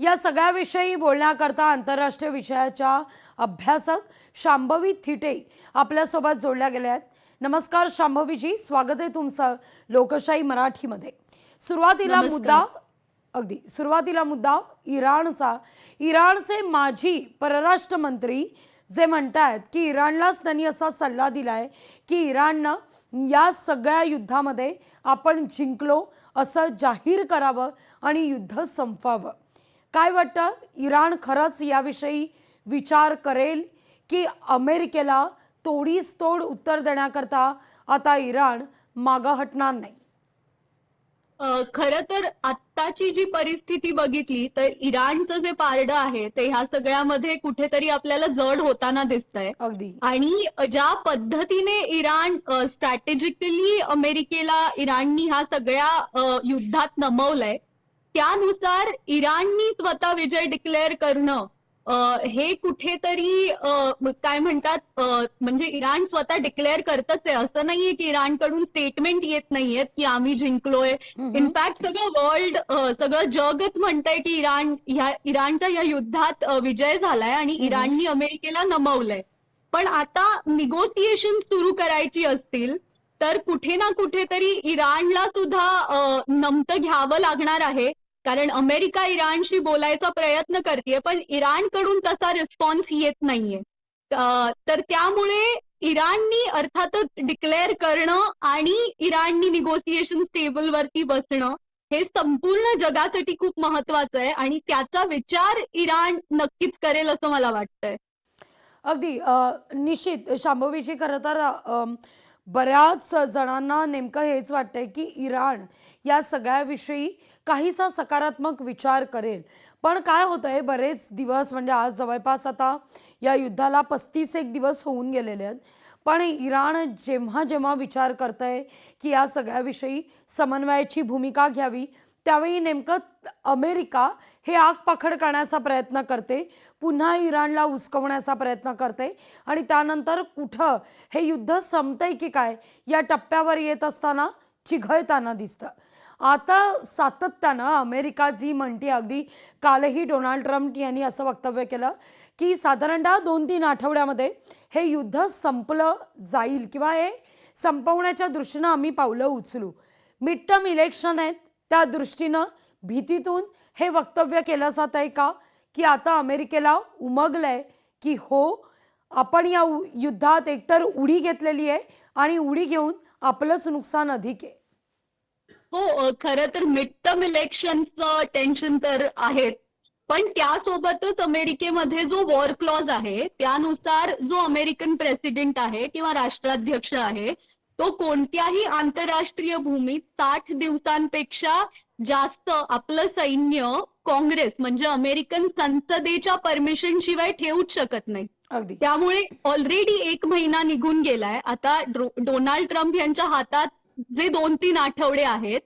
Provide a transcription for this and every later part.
या सगळ्याविषयी बोलण्याकरता आंतरराष्ट्रीय विषयाच्या अभ्यासक शांभवी थिटे आपल्यासोबत जोडल्या गेल्या आहेत. नमस्कार शांभवीजी, स्वागत आहे तुमचं लोकशाही मराठीमध्ये. नमस्कार. सुरुवातीला मुद्दा इराणचा. इराणचे माजी परराष्ट्र मंत्री जे म्हणतात की इराणलाच त्यांनी असा सल्ला दिलाय की इराणनं या सगळ्या युद्धामध्ये आपण जिंकलो असं जाहीर करावं आणि युद्ध संपवावं. काय वाटतं, इराण खरंच याविषयी विचार करेल की अमेरिकेला तोडीस तोड उत्तर देण्याकरता आता इराण मागं हटणार नाही? खरं तर आत्ताची जी परिस्थिती बघितली तर इराणचं जे पारडं आहे ते ह्या सगळ्यामध्ये कुठेतरी आपल्याला जड होताना दिसतंय. अगदी. आणि ज्या पद्धतीने इराण स्ट्रॅटेजिकली अमेरिकेला इराणनी ह्या सगळ्या युद्धात नमवलंय, त्यानुसार इराणनी स्वतः विजय डिक्लेअर करणं हे कुठेतरी काय म्हणतात, म्हणजे इराण स्वतः डिक्लेअर करतच आहे. असं नाहीये की इराणकडून स्टेटमेंट येत नाहीयेत की आम्ही जिंकलोय. इनफॅक्ट सगळं वर्ल्ड, सगळं जगच म्हणतंय की इराणच्या ह्या युद्धात विजय झालाय आणि इराणनी अमेरिकेला नमवलंय. पण आता निगोसिएशन सुरू करायची असतील तर कुठे ना कुठेतरी इराणला सुद्धा नमतं घ्यावं लागणार आहे. कारण अमेरिका इराणशी बोलायचा प्रयत्न करतेय पण इराणकडून तसा रिस्पॉन्स येत नाहीये. तर त्यामुळे इराणनी अर्थातच डिक्लेअर करणं आणि इराणनी निगोसिएशन टेबलवरती बसणं हे संपूर्ण जगासाठी खूप महत्वाचं आहे आणि त्याचा विचार इराण नक्कीच करेल असं मला वाटतंय. अगदी निश्चित शांभवीजी. खरं तर बऱ्याच जणांना नेमकं हेच वाटतंय की इराण या सगळ्याविषयी काहीसा सकारात्मक विचार करेल. पण काय होतंय, बरेच दिवस म्हणजे आज जवळपास आता या युद्धाला 35 दिवस होऊन गेलेले आहेत. पण इराण जेव्हा जेव्हा विचार करतंय की या सगळ्याविषयी समन्वयाची भूमिका घ्यावी, त्यावेळी नेमकं अमेरिका हे आगपाखड करण्याचा प्रयत्न करते, पुन्हा इराणला उचकवण्याचा प्रयत्न करते आणि त्यानंतर कुठं हे युद्ध संपतंय की काय या टप्प्यावर येत असताना चिघळताना दिसतं. आता सातत्यानं अमेरिका जी म्हणते, अगदी कालही डोनाल्ड ट्रम्प यांनी असं वक्तव्य केलं की साधारणतः 2-3 आठवड्यामध्ये हे युद्ध संपलं जाईल किंवा हे संपवण्याच्या दृष्टीनं आम्ही पावलं उचलू. मिड टर्म इलेक्शन आहेत, त्या दृष्टीनं भीतीतून हे वक्तव्य केलं जात आहे का, की आता अमेरिकेला उमगलंय की हो, आपण या युद्धात एकतर उडी घेतलेली आहे आणि उडी घेऊन आपलंच नुकसान अधिक आहे? हो, खरं तर मिड टर्म इलेक्शनचं टेन्शन तर आहेच. पण त्यासोबतच अमेरिकेमध्ये जो वॉर क्लॉज आहे त्यानुसार जो अमेरिकन प्रेसिडेंट आहे किंवा राष्ट्राध्यक्ष आहे तो कोणत्याही आंतरराष्ट्रीय भूमीत 60 दिवसांपेक्षा जास्त आपलं सैन्य काँग्रेस म्हणजे अमेरिकन संसदेच्या परमिशन शिवाय ठेवूच शकत नाही. अगदी. त्यामुळे ऑलरेडी 1 महिना निघून गेलाय. आता डोनाल्ड ट्रम्प यांच्या हातात जे 2-3 आठवडे आहेत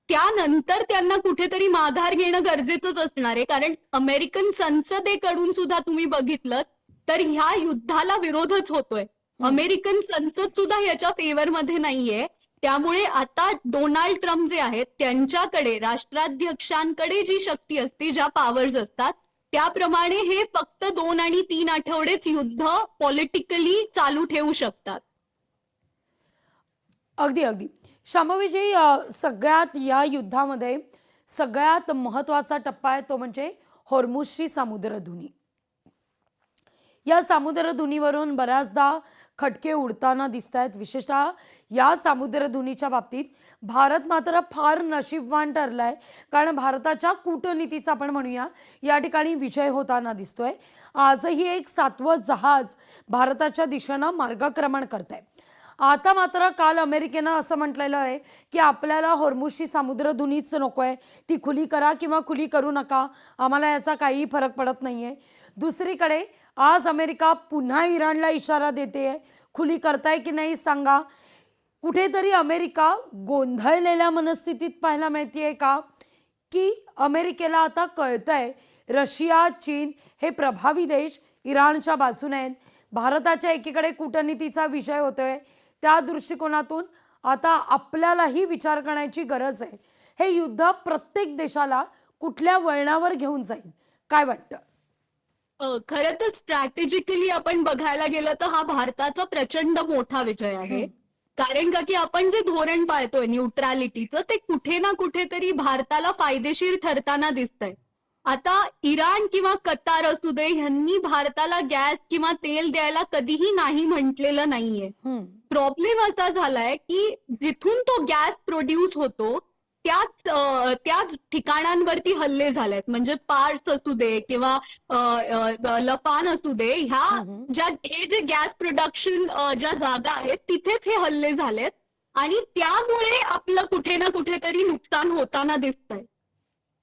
त्यानंतर त्यांना कुठेतरी माघार घेणं गरजेचंच असणार आहे. कारण अमेरिकन संसदेकडून सुद्धा तुम्ही बघितलं तर ह्या युद्धाला विरोधच होतोय. अमेरिकन संसद सुद्धा ह्याच्या फेवरमध्ये नाहीये. त्यामुळे आता डोनाल्ड ट्रम्प जे आहेत त्यांच्याकडे, राष्ट्राध्यक्षांकडे जी शक्ती असते, ज्या पॉवर्स असतात, त्याप्रमाणे हे फक्त 2 आणि 3 आठवडेच युद्ध पॉलिटिकली चालू ठेवू शकतात. अगदी अगदी. शांभवीजी, सगळ्यात या युद्धामध्ये सगळ्यात महत्त्वाचा टप्पा आहे तो म्हणजे होर्मुझची सामुद्रधुनी. या सामुद्रधुनीवरून बऱ्याचदा खटके उडताना दिसत आहेत. विशेषतः या सामुद्रधुनीच्या बाबतीत भारत मात्र फार नशीबवान ठरलाय, कारण भारताच्या कूटनीतीचा आपण म्हणूया या ठिकाणी विजय होताना दिसतोय. आजही एक 7वं जहाज भारताच्या दिशेनं मार्गक्रमण करतंय. आता मात्र काल अमेरिकेनं असं म्हटलेलं आहे की आपल्याला होर्मुझची सामुद्रधुनीच नको आहे, ती खुली करा किंवा खुली करू नका, आम्हाला याचा काही फरक पडत नाही आहे. दुसरीकडे आज अमेरिका पुन्हा इराणला इशारा देते आहे, खुली करताय की नाही सांगा. कुठेतरी अमेरिका गोंधळलेल्या मनस्थितीत पाहायला मिळते का, की अमेरिकेला आता कळतंय रशिया, चीन हे प्रभावी देश इराणच्या बाजूने आहेत. भारताच्या एकीकडे कूटनीतीचा विजय होतोय, त्या दृष्टिकोनातून आता आपल्यालाही विचार करण्याची गरज आहे. हे युद्ध प्रत्येक देशाला कुठल्या वळणावर घेऊन जाईल, काय वाटतं? खरं तर स्ट्रॅटेजिकली आपण बघायला गेलं तर हा भारताचा प्रचंड मोठा विजय आहे. कारण का की आपण जे धोरण पाळतोय न्यूट्रॅलिटीचं ते कुठे ना कुठेतरी भारताला फायदेशीर ठरताना दिसतंय. आता इराण किंवा कतार असू दे ह्यांनी भारताला गॅस किंवा तेल द्यायला कधीही नाही म्हटलेलं नाहीये. हं, प्रॉब्लेम असा झालाय की जिथून तो गॅस प्रोड्यूस होतो त्याच ठिकाणांवरती हल्ले झालेत. म्हणजे पार्स असू दे किंवा लफान असू दे ह्या हं, हं. हे जे गॅस प्रोडक्शन ज्या जागा आहेत तिथेच हे हल्ले झालेत आणि त्यामुळे आपलं कुठे ना कुठेतरी नुकसान होताना दिसतंय.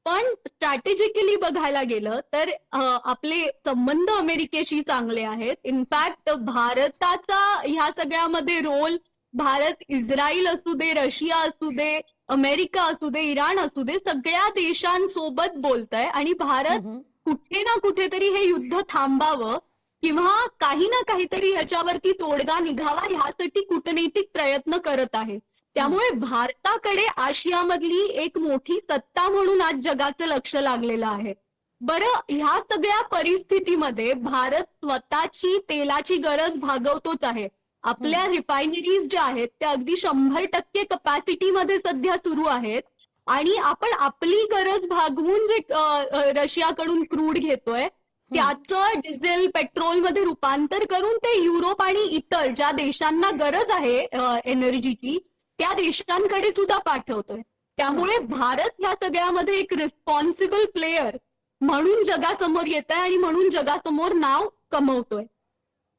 पण स्ट्रॅटेजिकली बघायला गेलं तर आपले संबंध अमेरिकेशी चांगले आहेत. इनफॅक्ट भारताचा ह्या सगळ्यामध्ये रोल भारत इस्रायल असू दे, रशिया असू दे, अमेरिका असू दे, इराण असू दे, सगळ्या देशांसोबत बोलतंय आणि भारत हं, हं. कुठे ना कुठेतरी हे युद्ध थांबावं किंवा काही ना काहीतरी ह्याच्यावरती तोडगा निघावा ह्यासाठी कूटनैतिक प्रयत्न करत आहे. त्यामुळे भारताकडे आशियामधली एक मोठी सत्ता म्हणून आज जगाचं लक्ष लागलेलं आहे. बरं ह्या सगळ्या परिस्थितीमध्ये भारत स्वतःची तेलाची गरज भागवतोच आहे. आपल्या रिफायनरीज ज्या आहेत त्या अगदी 100% कपॅसिटीमध्ये सध्या सुरू आहेत आणि आपण आपली गरज भागवून जे रशियाकडून क्रूड घेतोय त्याचं डिझेल पेट्रोलमध्ये रूपांतर करून ते युरोप आणि इतर ज्या देशांना गरज आहे एनर्जीची त्या देशांकडे सुद्धा पाठवतोय. त्यामुळे भारत ह्या सगळ्यामध्ये एक रिस्पॉन्सिबल प्लेयर म्हणून जगासमोर येत आहे आणि म्हणून जगासमोर नाव कमवतोय.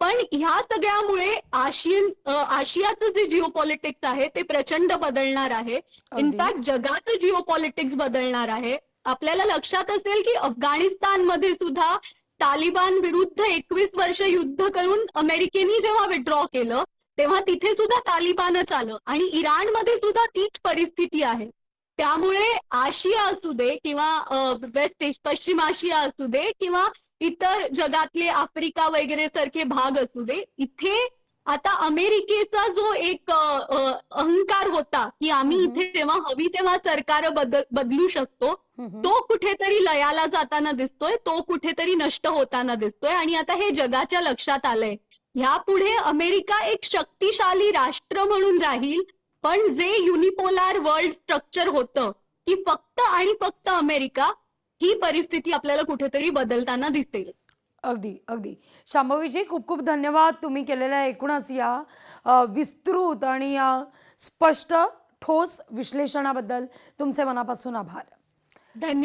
पण ह्या सगळ्यामुळे आशियाचं जे जिओपॉलिटिक्स आहे ते प्रचंड बदलणार आहे. अगदी. इनफॅक्ट जगाचं जिओपॉलिटिक्स बदलणार आहे. आपल्याला लक्षात असेल की अफगाणिस्तानमध्ये सुद्धा तालिबान विरुद्ध 21 वर्ष युद्ध करून अमेरिकेने जेव्हा विड्रॉ केलं तेव्हा तिथे सुद्धा तालिबानच आलं आणि इराणमध्ये सुद्धा तीच परिस्थिती आहे. त्यामुळे आशिया असू दे किंवा पश्चिम आशिया असू दे किंवा इतर जगातले आफ्रिका वगैरे सारखे भाग असू दे, इथे आता अमेरिकेचा जो एक अहंकार होता की आम्ही इथे जेव्हा हवी तेव्हा सरकार बदलू शकतो, तो कुठेतरी लयाला जाताना दिसतोय, तो कुठेतरी नष्ट होताना दिसतोय आणि आता हे जगाच्या लक्षात आलंय. ह्यापुढे अमेरिका एक शक्तिशाली राष्ट्र म्हणून राहील, पण जे युनिपोलार वर्ल्ड स्ट्रक्चर होतं की फक्त आणि फक्त अमेरिका ही परिस्थिती आपल्याला कुठेतरी बदलताना दिसेल. अगदी, अगदी. शांभवीजी खूप खूप धन्यवाद तुम्ही केलेल्या एकूणच या विस्तृत आणि या स्पष्ट ठोस विश्लेषणाबद्दल तुमचे मनापासून आभार. धन्यवाद.